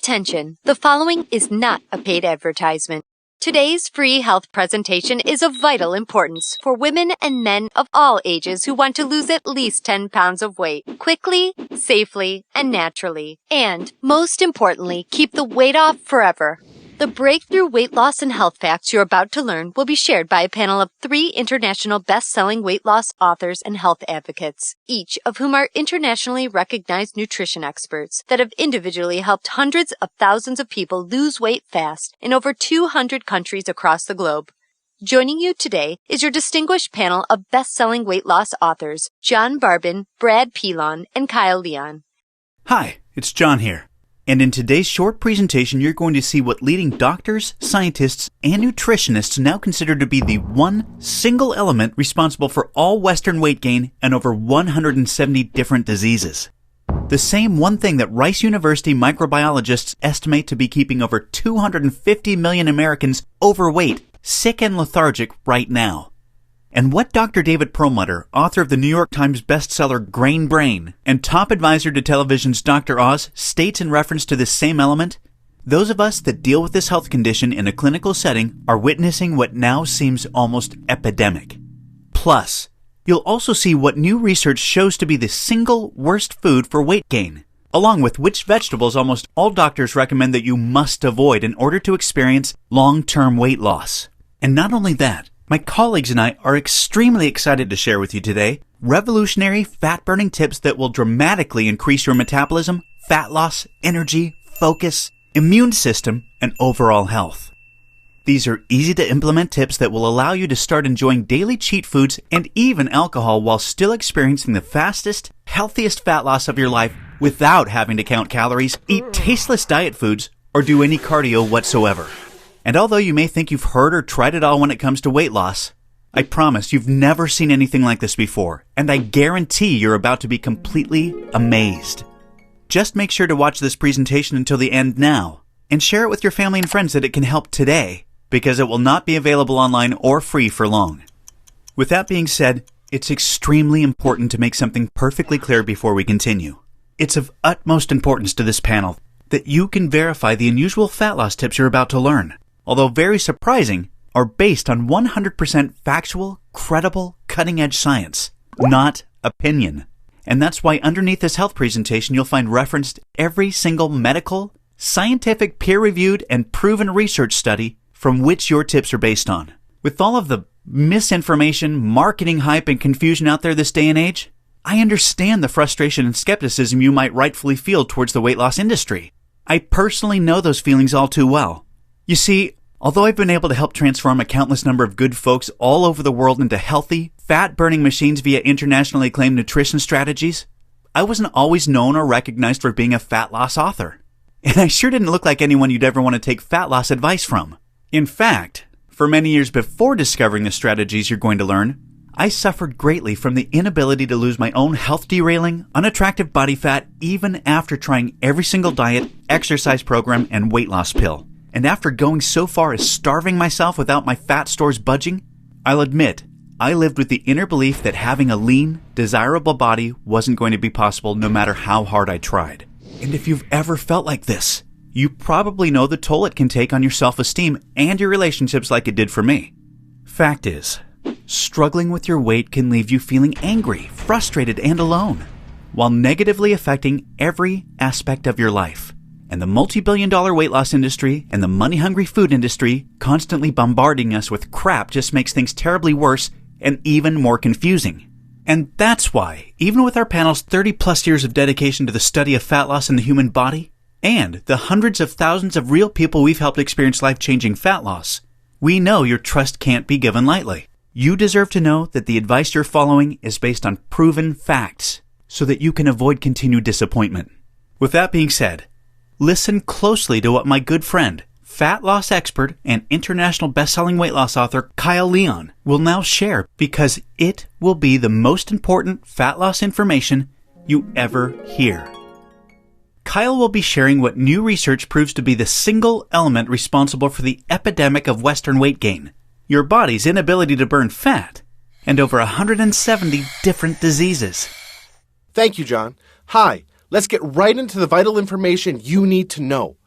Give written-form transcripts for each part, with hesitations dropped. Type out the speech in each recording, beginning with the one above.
Attention, the following is not a paid advertisement. Today's free health presentation is of vital importance for women and men of all ages who want to lose at least 10 pounds of weight quickly, safely, and naturally. And, most importantly, keep the weight off forever. The breakthrough weight loss and health facts you're about to learn will be shared by a panel of 3 international best-selling weight loss authors and health advocates, each of whom are internationally recognized nutrition experts that have individually helped hundreds of thousands of people lose weight fast in over 200 countries across the globe. Joining you today is your distinguished panel of best-selling weight loss authors, John Barbin, Brad Pilon, and Kyle Leon. Hi, it's John here. And in today's short presentation, you're going to see what leading doctors, scientists, and nutritionists now consider to be the one single element responsible for all Western weight gain and over 170 different diseases. The same one thing that Rice University microbiologists estimate to be keeping over 250 million Americans overweight, sick, and lethargic right now. And what Dr. David Perlmutter, author of the New York Times bestseller Grain Brain, and top advisor to television's Dr. Oz, states in reference to this same element, those of us that deal with this health condition in a clinical setting are witnessing what now seems almost epidemic. Plus, you'll also see what new research shows to be the single worst food for weight gain, along with which vegetables almost all doctors recommend that you must avoid in order to experience long-term weight loss. And not only that, my colleagues and I are extremely excited to share with you today revolutionary fat-burning tips that will dramatically increase your metabolism, fat loss, energy, focus, immune system, and overall health. These are easy-to-implement tips that will allow you to start enjoying daily cheat foods and even alcohol while still experiencing the fastest, healthiest fat loss of your life without having to count calories, eat tasteless diet foods, or do any cardio whatsoever. And although you may think you've heard or tried it all when it comes to weight loss, I promise you've never seen anything like this before, and I guarantee you're about to be completely amazed. Just make sure to watch this presentation until the end now, and share it with your family and friends that it can help today, because it will not be available online or free for long. With that being said, it's extremely important to make something perfectly clear before we continue. It's of utmost importance to this panel that you can verify the unusual fat loss tips you're about to learn, although very surprising, are based on 100% factual, credible, cutting-edge science, not opinion. And that's why underneath this health presentation you'll find referenced every single medical, scientific, peer-reviewed, and proven research study from which your tips are based on. With all of the misinformation, marketing hype, and confusion out there this day and age, I understand the frustration and skepticism you might rightfully feel towards the weight loss industry. I personally know those feelings all too well. You see, although I've been able to help transform a countless number of good folks all over the world into healthy, fat-burning machines via internationally acclaimed nutrition strategies, I wasn't always known or recognized for being a fat loss author. And I sure didn't look like anyone you'd ever want to take fat loss advice from. In fact, for many years before discovering the strategies you're going to learn, I suffered greatly from the inability to lose my own health-derailing, unattractive body fat even after trying every single diet, exercise program, and weight loss pill. And after going so far as starving myself without my fat stores budging, I'll admit, I lived with the inner belief that having a lean, desirable body wasn't going to be possible no matter how hard I tried. And if you've ever felt like this, you probably know the toll it can take on your self-esteem and your relationships like it did for me. Fact is, struggling with your weight can leave you feeling angry, frustrated, and alone, while negatively affecting every aspect of your life. And the multi-billion-dollar weight loss industry and the money-hungry food industry constantly bombarding us with crap just makes things terribly worse and even more confusing. And that's why, even with our panel's 30-plus years of dedication to the study of fat loss in the human body, and the hundreds of thousands of real people we've helped experience life-changing fat loss, we know your trust can't be given lightly. You deserve to know that the advice you're following is based on proven facts, so that you can avoid continued disappointment. With that being said, listen closely to what my good friend, fat loss expert, and international best-selling weight loss author Kyle Leon will now share, because it will be the most important fat loss information you ever hear. Kyle will be sharing what new research proves to be the single element responsible for the epidemic of Western weight gain, your body's inability to burn fat, and over 170 different diseases. Thank you, John. Hi. Let's get right into the vital information you need to know.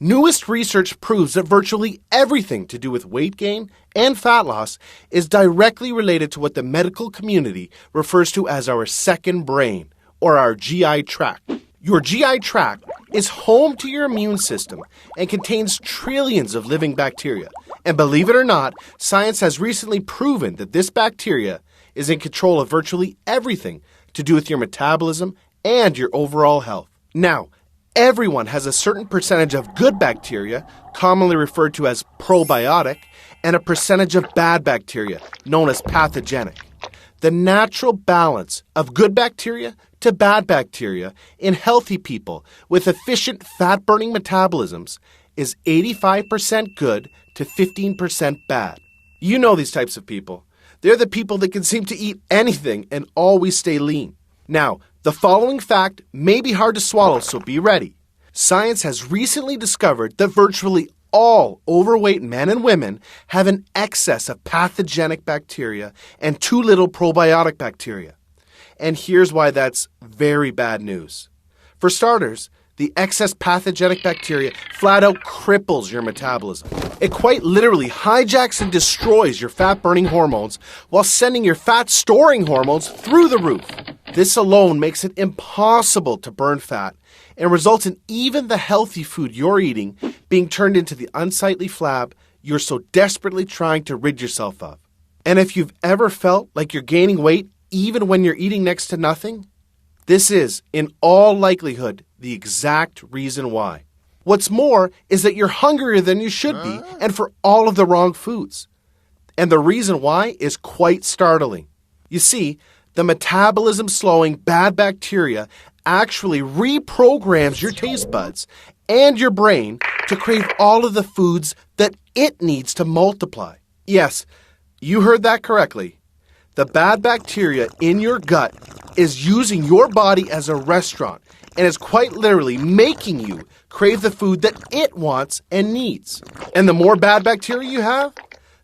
Newest research proves that virtually everything to do with weight gain and fat loss is directly related to what the medical community refers to as our second brain, or our GI tract. Your GI tract is home to your immune system and contains trillions of living bacteria. And believe it or not, science has recently proven that this bacteria is in control of virtually everything to do with your metabolism and your overall health. Now, everyone has a certain percentage of good bacteria, commonly referred to as probiotic, and a percentage of bad bacteria, known as pathogenic. The natural balance of good bacteria to bad bacteria in healthy people with efficient fat-burning metabolisms is 85% good to 15% bad. You know these types of people. They're the people that can seem to eat anything and always stay lean. Now, the following fact may be hard to swallow, so be ready. Science has recently discovered that virtually all overweight men and women have an excess of pathogenic bacteria and too little probiotic bacteria. And here's why that's very bad news. For starters, the excess pathogenic bacteria flat out cripples your metabolism. It quite literally hijacks and destroys your fat-burning hormones while sending your fat-storing hormones through the roof. This alone makes it impossible to burn fat and results in even the healthy food you're eating being turned into the unsightly flab you're so desperately trying to rid yourself of. And if you've ever felt like you're gaining weight even when you're eating next to nothing, this is, in all likelihood, the exact reason why. What's more is that you're hungrier than you should be, and for all of the wrong foods. And the reason why is quite startling. You see, the metabolism-slowing bad bacteria actually reprograms your taste buds and your brain to crave all of the foods that it needs to multiply. Yes, you heard that correctly. The bad bacteria in your gut is using your body as a restaurant and is quite literally making you crave the food that it wants and needs. And the more bad bacteria you have,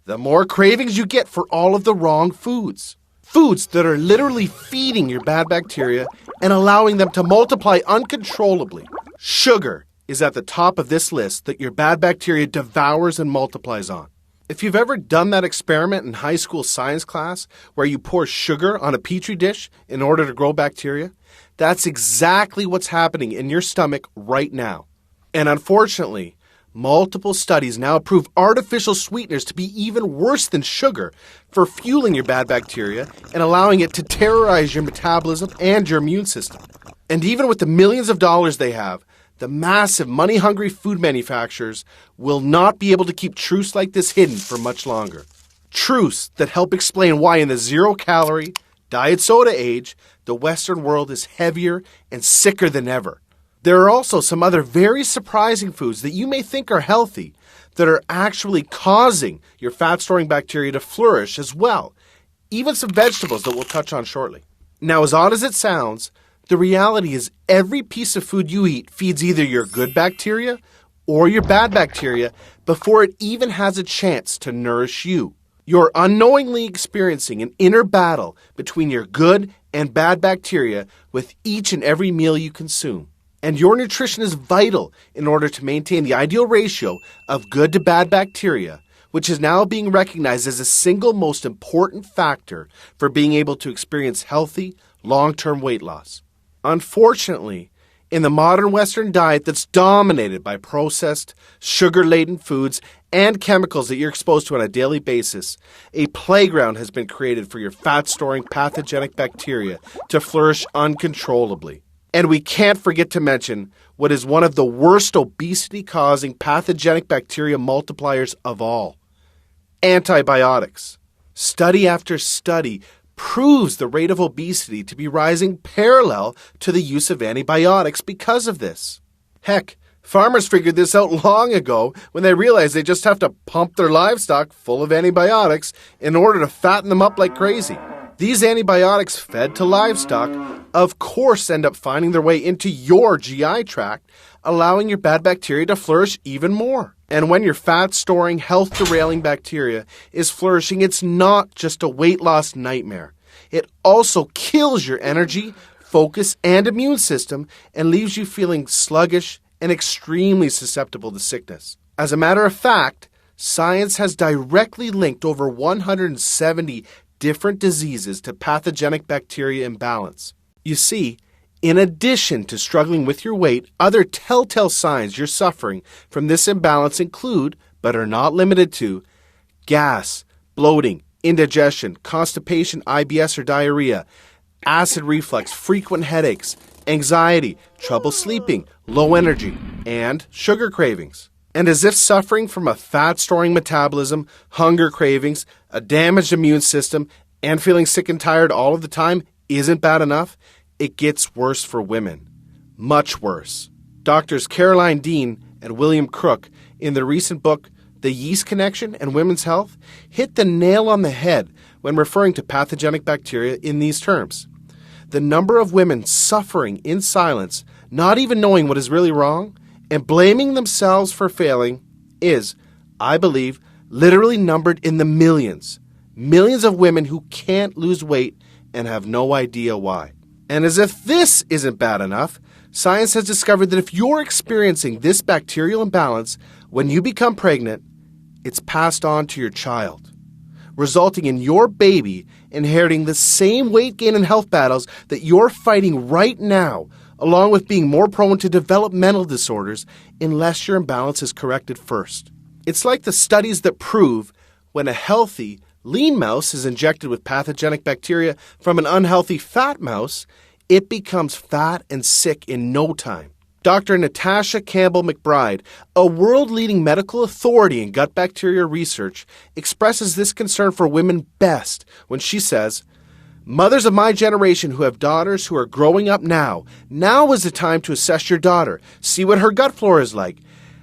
the more cravings you get for all of the wrong foods. Foods that are literally feeding your bad bacteria and allowing them to multiply uncontrollably. Sugar is at the top of this list that your bad bacteria devours and multiplies on. If you've ever done that experiment in high school science class where you pour sugar on a petri dish in order to grow bacteria, that's exactly what's happening in your stomach right now. And unfortunately, multiple studies now prove artificial sweeteners to be even worse than sugar for fueling your bad bacteria and allowing it to terrorize your metabolism and your immune system. And even with the millions of dollars they have, the massive money-hungry food manufacturers will not be able to keep truths like this hidden for much longer. Truths that help explain why in the zero-calorie, diet soda age, the Western world is heavier and sicker than ever. There are also some other very surprising foods that you may think are healthy that are actually causing your fat-storing bacteria to flourish as well. Even some vegetables that we'll touch on shortly. Now, as odd as it sounds, the reality is every piece of food you eat feeds either your good bacteria or your bad bacteria before it even has a chance to nourish you. You're unknowingly experiencing an inner battle between your good and bad bacteria with each and every meal you consume. And your nutrition is vital in order to maintain the ideal ratio of good to bad bacteria, which is now being recognized as the single most important factor for being able to experience healthy, long-term weight loss. Unfortunately, in the modern Western diet that's dominated by processed, sugar-laden foods and chemicals that you're exposed to on a daily basis, a playground has been created for your fat-storing pathogenic bacteria to flourish uncontrollably. And we can't forget to mention what is one of the worst obesity-causing pathogenic bacteria multipliers of all: antibiotics. Study after study proves the rate of obesity to be rising parallel to the use of antibiotics because of this. Heck, farmers figured this out long ago when they realized they just have to pump their livestock full of antibiotics in order to fatten them up like crazy. These antibiotics fed to livestock, of course, end up finding their way into your GI tract, allowing your bad bacteria to flourish even more. And when your fat-storing, health-derailing bacteria is flourishing, it's not just a weight loss nightmare. It also kills your energy, focus, and immune system and leaves you feeling sluggish and extremely susceptible to sickness. As a matter of fact, science has directly linked over 170 different diseases to pathogenic bacteria imbalance. You see, in addition to struggling with your weight, other telltale signs you're suffering from this imbalance include, but are not limited to, gas, bloating, indigestion, constipation, IBS or diarrhea, acid reflux, frequent headaches, anxiety, trouble sleeping, low energy, and sugar cravings. And as if suffering from a fat-storing metabolism, hunger cravings, a damaged immune system, and feeling sick and tired all of the time isn't bad enough, it gets worse for women. Much worse. Doctors Caroline Dean and William Crook, in their recent book, The Yeast Connection and Women's Health, hit the nail on the head when referring to pathogenic bacteria in these terms. The number of women suffering in silence, not even knowing what is really wrong, and blaming themselves for failing is, I believe, literally numbered in the millions. Millions of women who can't lose weight and have no idea why. And as if this isn't bad enough, science has discovered that if you're experiencing this bacterial imbalance when you become pregnant, it's passed on to your child, resulting in your baby inheriting the same weight gain and health battles that you're fighting right now, along with being more prone to developmental disorders unless your imbalance is corrected first. It's like the studies that prove when a healthy, lean mouse is injected with pathogenic bacteria from an unhealthy fat mouse, it becomes fat and sick in no time. Dr. Natasha Campbell McBride, a world-leading medical authority in gut bacteria research, expresses this concern for women best when she says, "Mothers of my generation who have daughters who are growing up now is the time to assess your daughter, see what her gut flora is like.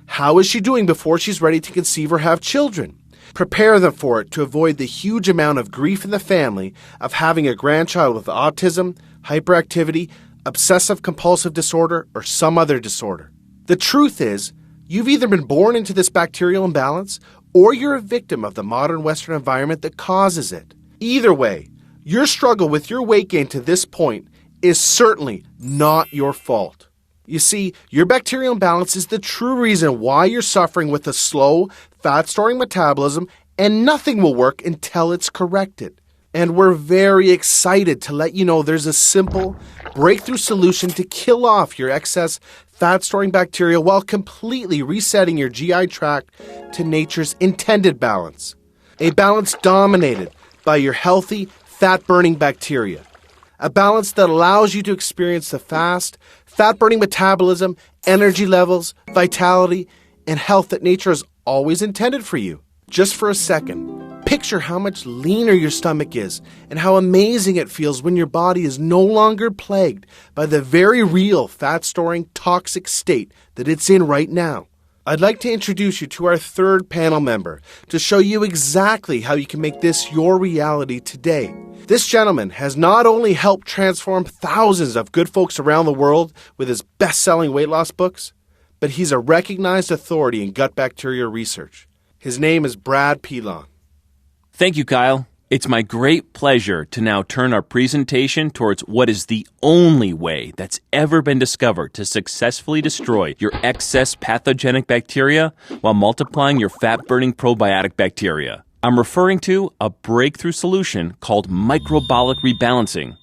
How is she doing before she's ready to conceive or have children? Prepare them for it to avoid the huge amount of grief in the family of having a grandchild with autism, hyperactivity, obsessive-compulsive disorder, or some other disorder." The truth is, you've either been born into this bacterial imbalance or you're a victim of the modern Western environment that causes it. Either way, your struggle with your weight gain to this point is certainly not your fault. You see, your bacterial imbalance is the true reason why you're suffering with a slow, fat-storing metabolism, and nothing will work until it's corrected. And we're very excited to let you know there's a simple, breakthrough solution to kill off your excess fat-storing bacteria while completely resetting your GI tract to nature's intended balance. A balance dominated by your healthy, fat-burning bacteria. A balance that allows you to experience the fast, fat-burning metabolism, energy levels, vitality, and health that nature has always intended for you. Just for a second, picture how much leaner your stomach is and how amazing it feels when your body is no longer plagued by the very real fat-storing toxic state that it's in right now. I'd like to introduce you to our third panel member to show you exactly how you can make this your reality today. This gentleman has not only helped transform thousands of good folks around the world with his best-selling weight loss books, but he's a recognized authority in gut bacteria research. His name is Brad Pilon. Thank you, Kyle. It's my great pleasure to now turn our presentation towards what is the only way that's ever been discovered to successfully destroy your excess pathogenic bacteria while multiplying your fat-burning probiotic bacteria. I'm referring to a breakthrough solution called microbolic rebalancing.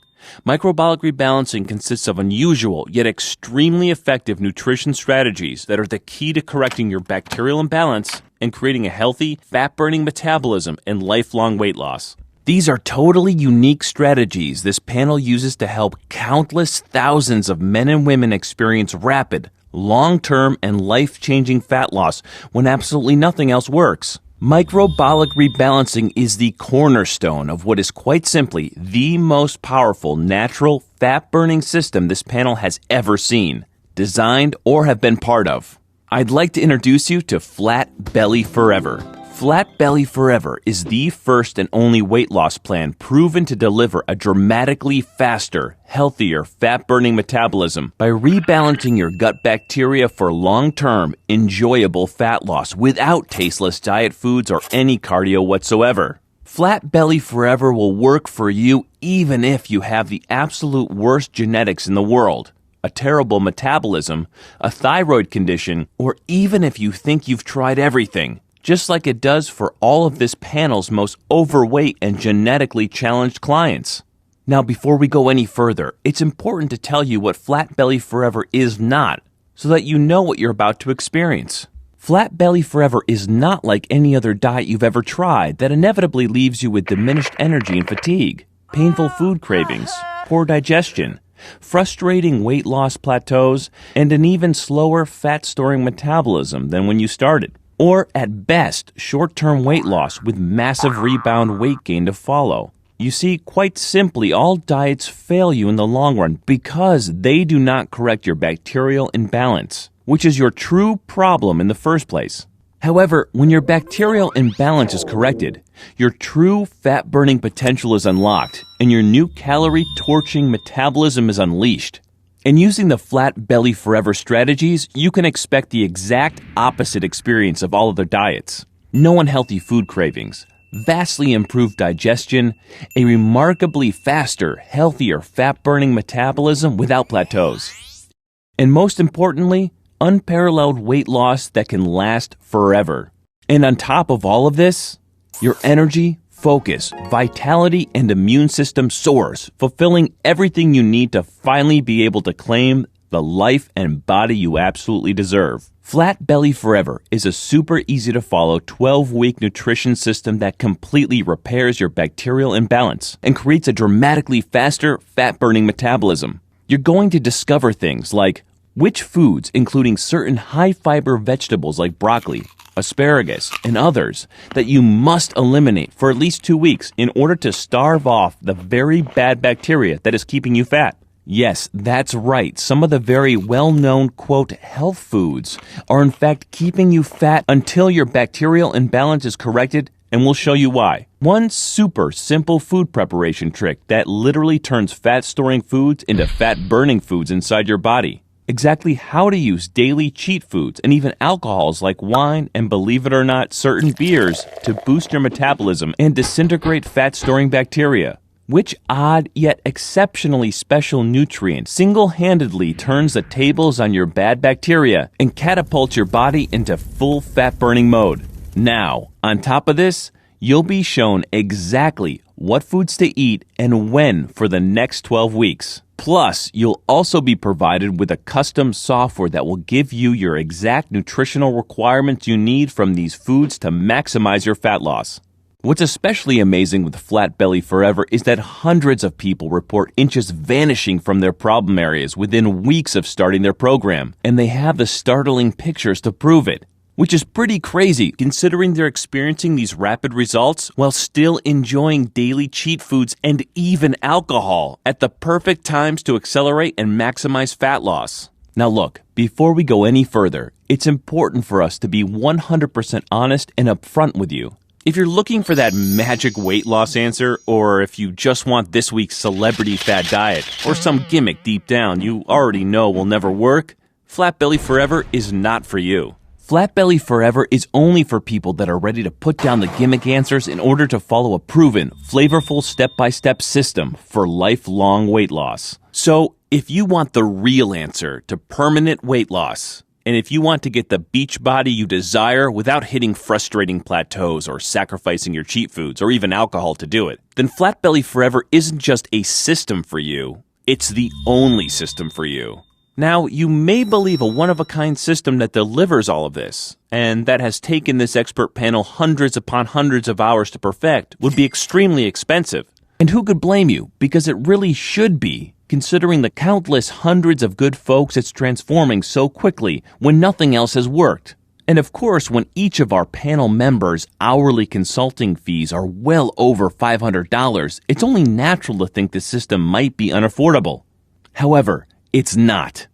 Microbolic rebalancing consists of unusual yet extremely effective nutrition strategies that are the key to correcting your bacterial imbalance and creating a healthy, fat-burning metabolism and lifelong weight loss. These are totally unique strategies this panel uses to help countless thousands of men and women experience rapid, long-term, and life-changing fat loss when absolutely nothing else works. Microbolic rebalancing is the cornerstone of what is quite simply the most powerful natural fat-burning system this panel has ever seen, designed, or have been part of. I'd like to introduce you to Flat Belly Forever. Flat Belly Forever is the first and only weight loss plan proven to deliver a dramatically faster, healthier, fat-burning metabolism by rebalancing your gut bacteria for long-term, enjoyable fat loss without tasteless diet foods or any cardio whatsoever. Flat Belly Forever will work for you even if you have the absolute worst genetics in the world. a terrible metabolism, a thyroid condition, or even if you think you've tried everything, just like it does for all of this panel's most overweight and genetically challenged clients. Now, before we go any further, it's important to tell you what Flat Belly Forever is not, so that you know what you're about to experience. Flat Belly Forever is not like any other diet you've ever tried that inevitably leaves you with diminished energy and fatigue, painful food cravings, poor digestion, frustrating weight loss plateaus, and an even slower fat-storing metabolism than when you started. Or, at best, short-term weight loss with massive rebound weight gain to follow. You see, quite simply, all diets fail you in the long run because they do not correct your bacterial imbalance, which is your true problem in the first place. However, when your bacterial imbalance is corrected, your true fat-burning potential is unlocked and your new calorie-torching metabolism is unleashed. And using the Flat Belly Forever strategies, you can expect the exact opposite experience of all other diets. No unhealthy food cravings, vastly improved digestion, a remarkably faster, healthier, fat-burning metabolism without plateaus. And most importantly, unparalleled weight loss that can last forever. And on top of all of this, your energy, focus, vitality, and immune system soars, fulfilling everything you need to finally be able to claim the life and body you absolutely deserve. Flat Belly Forever is a super easy to follow 12-week nutrition system that completely repairs your bacterial imbalance and creates a dramatically faster fat-burning metabolism. You're going to discover things like which foods, including certain high-fiber vegetables like broccoli, asparagus, and others, that you must eliminate for at least 2 weeks in order to starve off the very bad bacteria that is keeping you fat. Yes, that's right. Some of the very well-known, quote, health foods are in fact keeping you fat until your bacterial imbalance is corrected, and we'll show you why. One super simple food preparation trick that literally turns fat-storing foods into fat-burning foods inside your body. Exactly how to use daily cheat foods and even alcohols like wine and, believe it or not, certain beers to boost your metabolism and disintegrate fat-storing bacteria. Which odd yet exceptionally special nutrient single-handedly turns the tables on your bad bacteria and catapults your body into full fat-burning mode? Now, on top of this, you'll be shown exactly what foods to eat and when for the next 12 weeks. Plus, you'll also be provided with a custom software that will give you your exact nutritional requirements you need from these foods to maximize your fat loss. What's especially amazing with Flat Belly Forever is that hundreds of people report inches vanishing from their problem areas within weeks of starting their program, and they have the startling pictures to prove it. Which is pretty crazy considering they're experiencing these rapid results while still enjoying daily cheat foods and even alcohol at the perfect times to accelerate and maximize fat loss. Now look, before we go any further, it's important for us to be 100% honest and upfront with you. If you're looking for that magic weight loss answer, or if you just want this week's celebrity fat diet, or some gimmick deep down you already know will never work, Flat Belly Forever is not for you. Flat Belly Forever is only for people that are ready to put down the gimmick answers in order to follow a proven, flavorful step-by-step system for lifelong weight loss. So, if you want the real answer to permanent weight loss, and if you want to get the beach body you desire without hitting frustrating plateaus or sacrificing your cheat foods or even alcohol to do it, then Flat Belly Forever isn't just a system for you, it's the only system for you. Now, you may believe a one-of-a-kind system that delivers all of this, and that has taken this expert panel hundreds upon hundreds of hours to perfect, would be extremely expensive. And who could blame you? Because it really should be, considering the countless hundreds of good folks it's transforming so quickly when nothing else has worked. And of course, when each of our panel members' hourly consulting fees are well over $500, it's only natural to think the system might be unaffordable. However, it's not.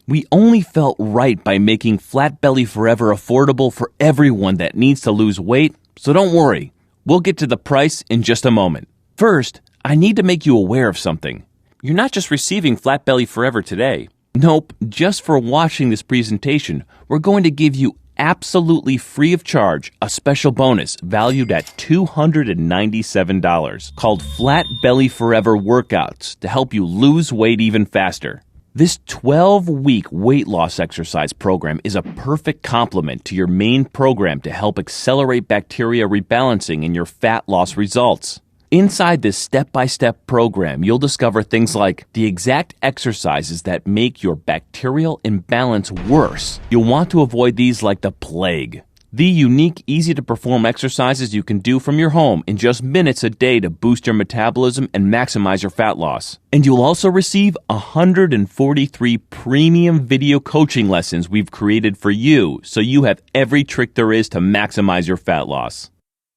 We only felt right by making Flat Belly Forever affordable for everyone that needs to lose weight, so don't worry. We'll get to the price in just a moment. First, I need to make you aware of something. You're not just receiving Flat Belly Forever today. Nope, just for watching this presentation, we're going to give you absolutely free of charge a special bonus valued at $297 called Flat Belly Forever Workouts to help you lose weight even faster. This 12-week weight loss exercise program is a perfect complement to your main program to help accelerate bacteria rebalancing in your fat loss results. Inside this step-by-step program, you'll discover things like the exact exercises that make your bacterial imbalance worse. You'll want to avoid these like the plague. The unique, easy-to-perform exercises you can do from your home in just minutes a day to boost your metabolism and maximize your fat loss. And you'll also receive 143 premium video coaching lessons we've created for you, so you have every trick there is to maximize your fat loss.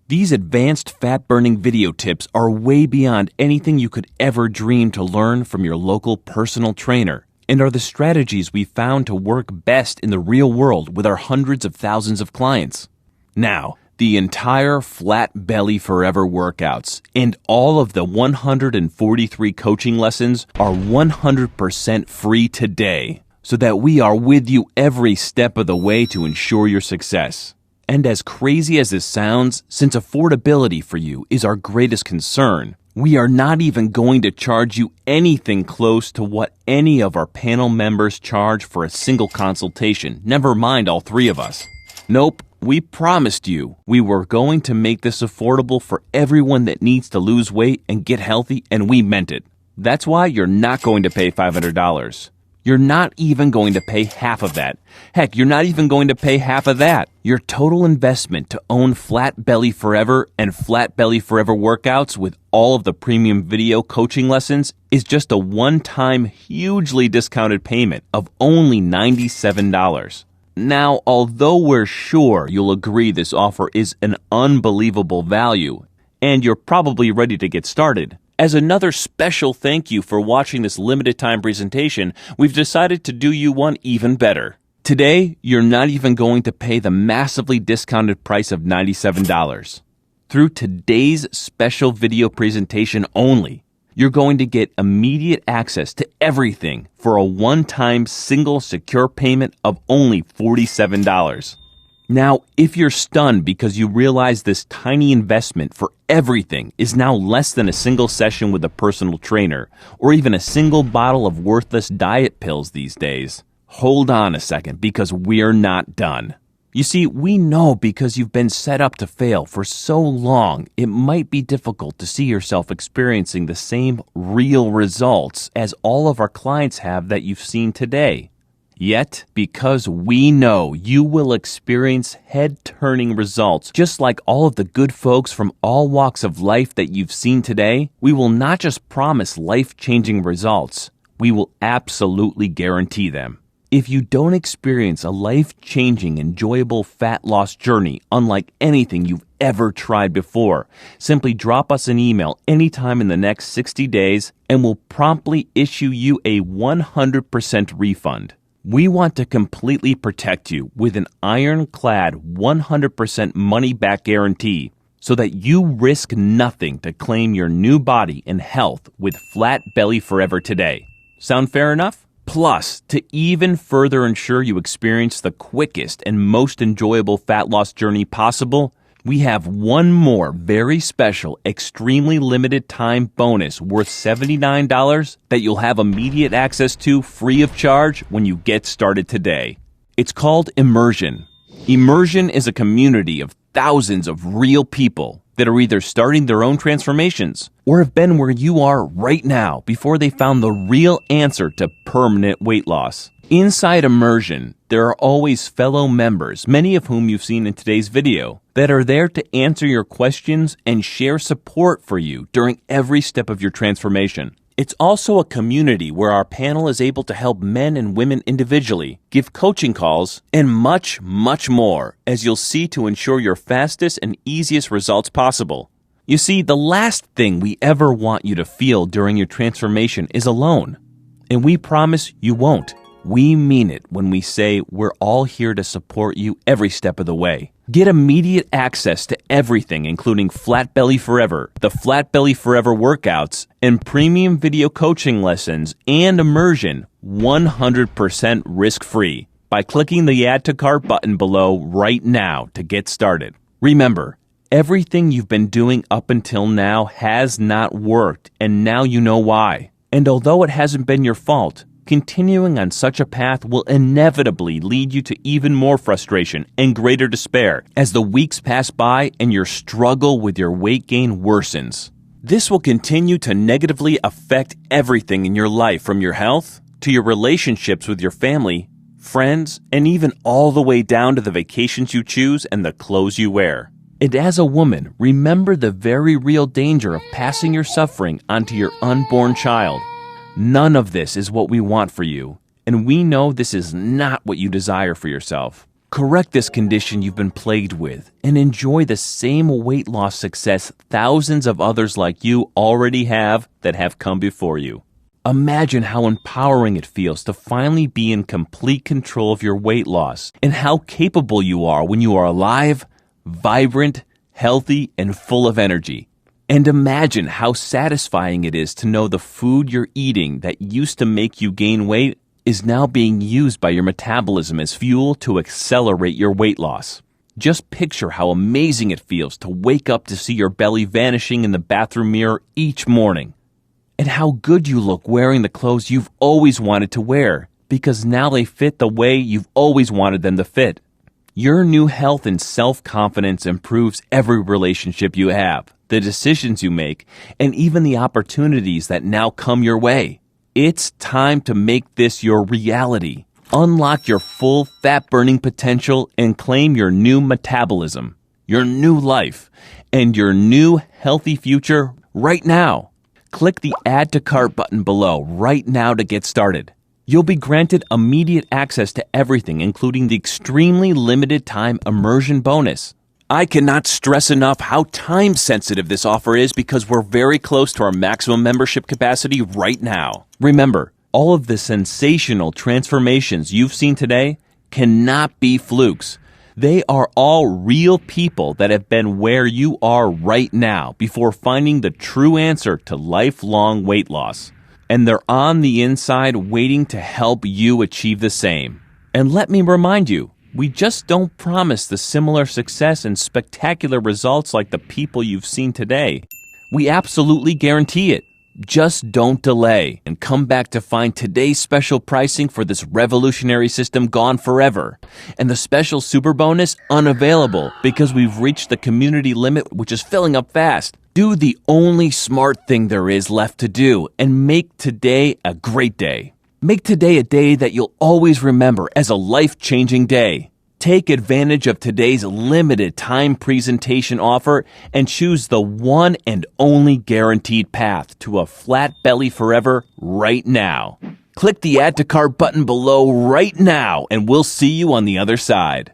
These advanced fat-burning video tips are way beyond anything you could ever dream to learn from your local personal trainer, and are the strategies we found to work best in the real world with our hundreds of thousands of clients. Now, the entire Flat Belly Forever workouts and all of the 143 coaching lessons are 100% free today, so that we are with you every step of the way to ensure your success. And as crazy as this sounds, since affordability for you is our greatest concern, we are not even going to charge you anything close to what any of our panel members charge for a single consultation, never mind all three of us. Nope, we promised you we were going to make this affordable for everyone that needs to lose weight and get healthy, and we meant it. That's why you're not going to pay $500. You're not even going to pay half of that. Heck, you're not even going to pay half of that. Your total investment to own Flat Belly Forever and Flat Belly Forever workouts with all of the premium video coaching lessons is just a one-time, hugely discounted payment of only $97. Now, although we're sure you'll agree this offer is an unbelievable value, and you're probably ready to get started, as another special thank you for watching this limited time presentation, we've decided to do you one even better. Today, you're not even going to pay the massively discounted price of $97. Through today's special video presentation only, you're going to get immediate access to everything for a one-time single secure payment of only $47. Now, if you're stunned because you realize this tiny investment for everything is now less than a single session with a personal trainer, or even a single bottle of worthless diet pills these days, hold on a second, because we're not done. You see, we know because you've been set up to fail for so long, it might be difficult to see yourself experiencing the same real results as all of our clients have that you've seen today. Yet, because we know you will experience head-turning results just like all of the good folks from all walks of life that you've seen today, we will not just promise life-changing results, we will absolutely guarantee them. If you don't experience a life-changing, enjoyable fat loss journey unlike anything you've ever tried before, simply drop us an email anytime in the next 60 days and we'll promptly issue you a 100% refund. We want to completely protect you with an ironclad 100% money-back guarantee so that you risk nothing to claim your new body and health with Flat Belly Forever today. Sound fair enough? Plus, to even further ensure you experience the quickest and most enjoyable fat loss journey possible, we have one more very special, extremely limited time bonus worth $79 that you'll have immediate access to free of charge when you get started today. It's called Immersion. Immersion is a community of thousands of real people that are either starting their own transformations or have been where you are right now before they found the real answer to permanent weight loss. Inside Immersion, there are always fellow members, many of whom you've seen in today's video, that are there to answer your questions and share support for you during every step of your transformation. It's also a community where our panel is able to help men and women individually, give coaching calls, and much, much more, as you'll see, to ensure your fastest and easiest results possible. You see, the last thing we ever want you to feel during your transformation is alone. And we promise you won't. We mean it when we say we're all here to support you every step of the way. Get immediate access to everything, including Flat Belly Forever, the Flat Belly Forever workouts, and premium video coaching lessons and Immersion 100% risk-free by clicking the Add to Cart button below right now to get started. Remember, everything you've been doing up until now has not worked, and now you know why. And although it hasn't been your fault, Continuing on such a path will inevitably lead you to even more frustration and greater despair as the weeks pass by and your struggle with your weight gain worsens. This will continue to negatively affect everything in your life, from your health to your relationships with your family, friends, and even all the way down to the vacations you choose and the clothes you wear. And as a woman, remember the very real danger of passing your suffering onto your unborn child. None of this is what we want for you, and we know this is not what you desire for yourself. Correct this condition you've been plagued with and enjoy the same weight loss success thousands of others like you already have that have come before you. Imagine how empowering it feels to finally be in complete control of your weight loss and how capable you are when you are alive, vibrant, healthy, and full of energy. And imagine how satisfying it is to know the food you're eating that used to make you gain weight is now being used by your metabolism as fuel to accelerate your weight loss. Just picture how amazing it feels to wake up to see your belly vanishing in the bathroom mirror each morning. And how good you look wearing the clothes you've always wanted to wear, because now they fit the way you've always wanted them to fit. Your new health and self-confidence improves every relationship you have, the decisions you make, and even the opportunities that now come your way. It's time to make this your reality. Unlock your full fat-burning potential and claim your new metabolism, your new life, and your new healthy future right now. Click the Add to Cart button below right now to get started. You'll be granted immediate access to everything, including the extremely limited time immersion bonus. I cannot stress enough how time-sensitive this offer is because we're very close to our maximum membership capacity right now. Remember, all of the sensational transformations you've seen today cannot be flukes. They are all real people that have been where you are right now before finding the true answer to lifelong weight loss. And they're on the inside waiting to help you achieve the same. And let me remind you, we just don't promise the similar success and spectacular results like the people you've seen today. We absolutely guarantee it. Just don't delay and come back to find today's special pricing for this revolutionary system gone forever, and the special super bonus unavailable because we've reached the community limit, which is filling up fast. Do the only smart thing there is left to do and make today a great day. Make today a day that you'll always remember as a life-changing day. Take advantage of today's limited time presentation offer and choose the one and only guaranteed path to a flat belly forever right now. Click the Add to Cart button below right now and we'll see you on the other side.